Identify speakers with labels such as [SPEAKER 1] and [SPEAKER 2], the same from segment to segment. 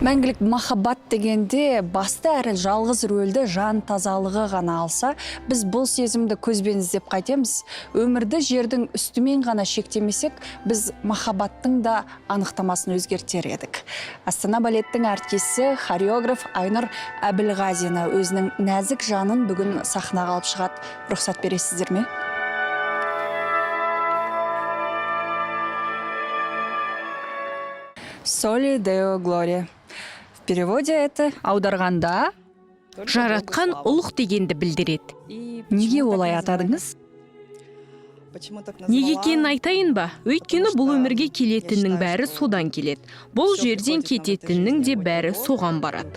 [SPEAKER 1] Мәңгілік махаббат дегенде басты әрі жалғыз рөлді жан тазалығы ғана алса, біз бұл сезімді көзбен іздеп қайтеміз. Өмірді жердің үстімен ғана шектемесек, біз махаббаттың да анықтамасын өзгертер едік. Астана балеттің артисі, хореограф Айнұр Әбілғазина өзінің нәзік жанын бүгін сахнаға алып шығады. Рұқсат бересіздер ме? Соли Део Глория. В переводе это аударғанда
[SPEAKER 2] жаратқан ұлық дегенді білдіреді.
[SPEAKER 1] Неге олай атадыңыз?
[SPEAKER 2] Неге екенін айтайын ба? Өйткені бұл өмірге келетіннің бәрі содан келеді. Бұл жерден кететіннің де бәрі соған барады.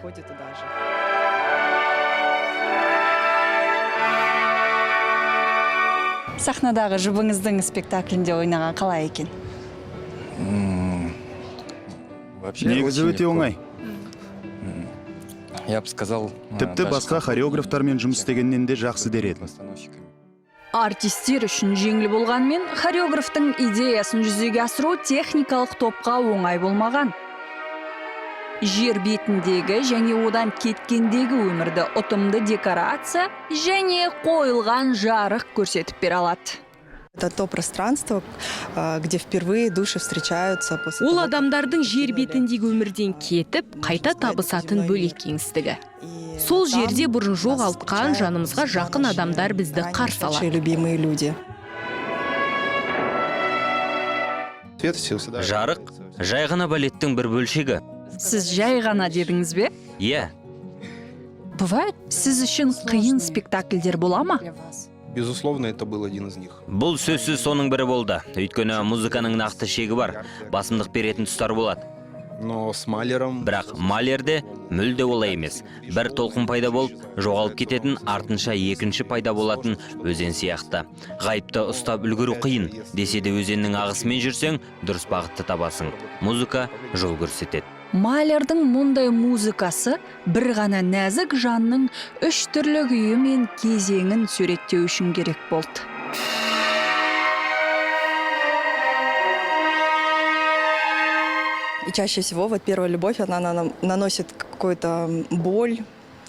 [SPEAKER 1] Сахнадағы жұбыңыздың спектаклінде ойнаған қалай екен?
[SPEAKER 3] Негізі өте оңай.
[SPEAKER 4] Я бы сказал...
[SPEAKER 3] Тіпті басқа хореографтармен жұмыс істегеннен де жақсы дер едім.
[SPEAKER 1] Артистер үшін жеңіл болғанмен, хореографтың идеясын жүзеге асыру техникалық топқа оңай болмаған. Жер бетіндегі және одан кеткендегі өмірді ұтымды декорация және қойылған жарық көрсетіп бере алады.
[SPEAKER 5] Это то пространство, где впервые души встречаются после
[SPEAKER 2] Ол адамдардың жер бетіндегі өмірден кетіп, қайта табысатын бөлек кеңістігі. Сол жерде бұрын жоғалтқан жанымызға жақын адамдар бізді қарсы алады.
[SPEAKER 5] Любимые люди.
[SPEAKER 6] Жарық жай ғана балеттің бір бөлшегі.
[SPEAKER 1] Сіз жай ғана дедіңіз бе?
[SPEAKER 6] Иә.
[SPEAKER 1] Бывает, сіз үшін қиын спектакльдер бола ма?
[SPEAKER 4] Безусловно, это был один из них.
[SPEAKER 6] Бұл сөзсіз соның бірі болды. Өйткені музыканың нақты шегі бар. Басымдық беретін тұстар болады.
[SPEAKER 4] Но с Малером...
[SPEAKER 6] Бірақ Малерде мүлде олай емес. Бір толқын пайда болып, жоғалып кететін, артынша екінші пайда болатын өзен сияқты. Ғайыпты ұстап үлгеру қиын. Десе де өзеннің ағысымен жүрсең, дұрыс бағытты табасың. Музыка жол көрсетеді.
[SPEAKER 1] Малердің мұндай музыкасы бір ғана нәзік жанның үш түрлі күйі мен кезеңін суреттеу үшін керек болды.
[SPEAKER 5] И чаще всего вот первая любовь, она наносит какую-то боль,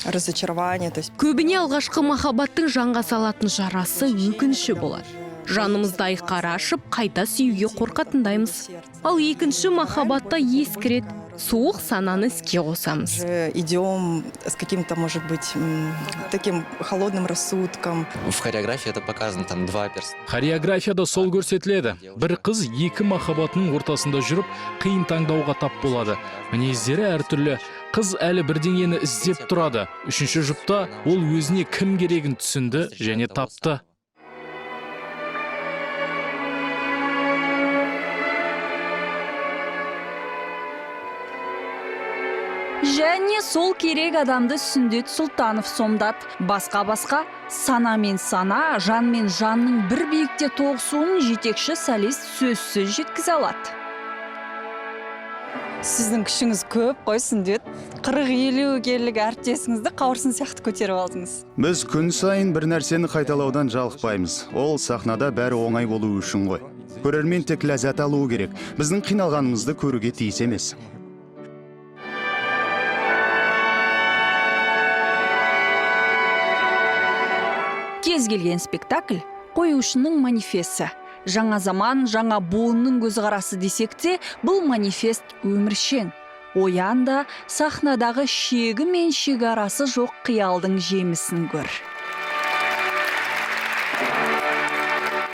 [SPEAKER 5] разочарование.
[SPEAKER 2] Көбіне алғашқы махаббаттың жанға салатын жарасы өкініші болады. Жанымызды айқара ашып, қайта сүюге қорқатындаймыз. Ал екінші махаббатта ескірет, суық сананы іске қосамыз.
[SPEAKER 5] Идем с каким-то, может быть, таким холодным рассудком.
[SPEAKER 7] В хореографии это показано, там два персонажа.
[SPEAKER 8] Хореографияда сол көрсетіледі. Бір қыз екі махаббатының ортасында жүріп, қиын таңдауға тап болады. Мінездері әртүрлі. Қыз әлі бірдеңені іздеп тұрады. Үшінші жұпта ол өзіне кім керегін түсінді және тапты.
[SPEAKER 1] Және сол керек адамды Сүндет Сұлтанов сомдады. Басқа-басқа сана мен сана, жан мен жанның бір биікте тоғысуын жетекші солист сөзсіз жеткізе алады. Сіздің күшіңіз көп қой, Сүндет. 40-50 келілік әріптесіңізді қауырсын сияқты көтеріп алдыңыз.
[SPEAKER 3] Біз күн сайын бір нәрсені қайталаудан жалықпаймыз. Ол сахнада бәрі оңай болу үшін ғой. Көрермен тек ләззат алуы керек. Біздің қиналғанымызды көруге тиіс емес.
[SPEAKER 1] Кез келген спектакль қоюшының манифесі. Жаңа заман, жаңа буынның көзқарасы десек те, бұл манифест өміршең. Оян да сахнадағы шегі мен шекарасы жоқ қиялдың жемісін көр.